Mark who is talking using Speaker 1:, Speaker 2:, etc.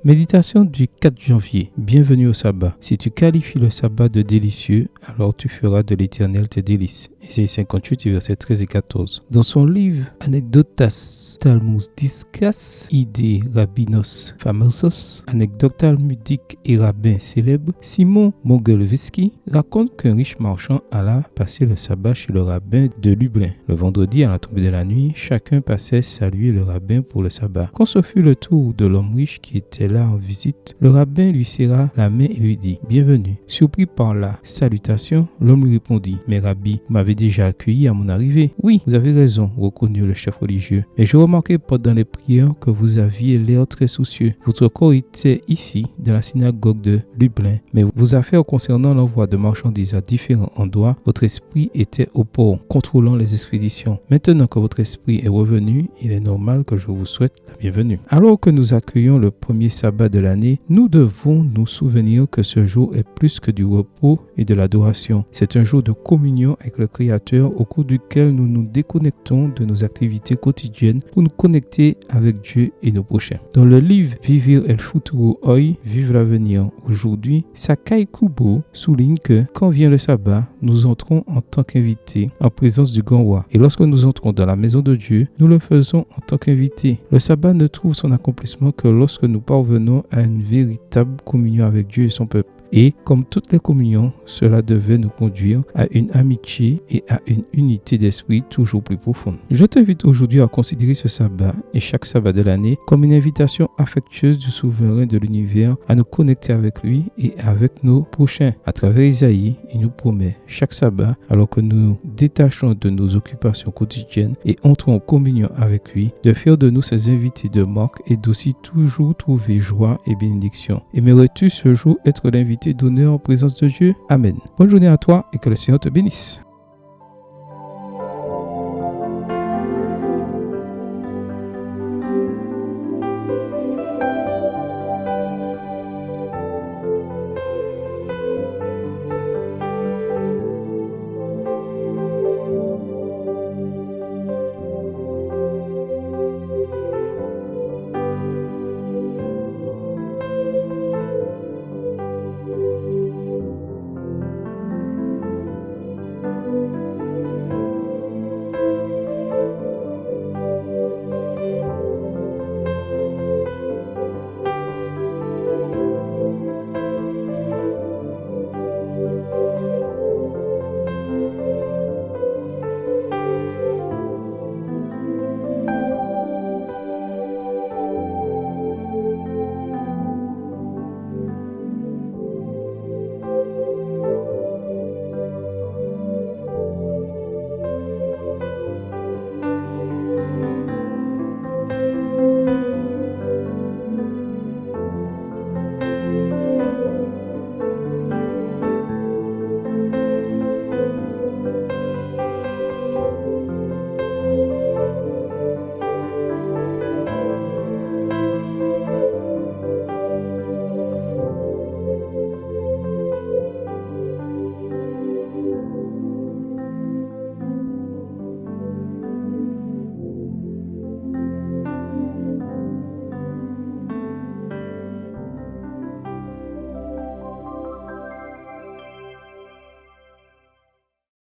Speaker 1: Méditation du 4 janvier. Bienvenue au sabbat. Si tu qualifies le sabbat de délicieux, alors tu feras de l'Éternel tes délices. Ésaïe 58, versets 13 et 14. Dans son livre Anecdotas Talmudiscas Ide Rabbinos Famosos, anecdotes talmudiques et rabbins célèbres, Simon Mogielewski raconte qu'un riche marchand alla passer le sabbat chez le rabbin de Lublin. Le vendredi, à la tombée de la nuit, chacun passait saluer le rabbin pour le sabbat. Quand ce fut le tour de l'homme riche qui était là en visite, le rabbin lui serra la main et lui dit « Bienvenue ». Surpris par la salutation, l'homme lui répondit « Mais Rabbi, vous m'avez déjà accueilli à mon arrivée ?»« Oui, vous avez raison », reconnut le chef religieux. « Mais je remarquai pendant les prières que vous aviez l'air très soucieux. Votre corps était ici, dans la synagogue de Lublin, mais vos affaires concernant l'envoi de marchandises à différents endroits, votre esprit était au port, contrôlant les expéditions. Maintenant que votre esprit est revenu, il est normal que je vous souhaite la bienvenue. » Alors que nous accueillons le premier sabbat de l'année, nous devons nous souvenir que ce jour est plus que du repos et de l'adoration. C'est un jour de communion avec le Créateur au cours duquel nous nous déconnectons de nos activités quotidiennes pour nous connecter avec Dieu et nos prochains. Dans le livre Vivir el futuro hoy, Vive l'avenir aujourd'hui, Sakai Kubo souligne que quand vient le sabbat, nous entrons en tant qu'invités en présence du grand roi. Et lorsque nous entrons dans la maison de Dieu, nous le faisons en tant qu'invités. Le sabbat ne trouve son accomplissement que lorsque nous parvenons à une véritable communion avec Dieu et son peuple. Et comme toutes les communions, cela devait nous conduire à une amitié et à une unité d'esprit toujours plus profonde. Je t'invite aujourd'hui à considérer ce sabbat et chaque sabbat de l'année comme une invitation affectueuse du souverain de l'univers à nous connecter avec lui et avec nos prochains. À travers Isaïe, il nous promet chaque sabbat, alors que nous nous détachons de nos occupations quotidiennes et entrons en communion avec lui, de faire de nous ses invités de marque et d'aussi toujours trouver joie et bénédiction. Aimerais-tu ce jour être l'invité d'honneur en présence de Dieu? Amen. Bonne journée à toi et que le Seigneur te bénisse.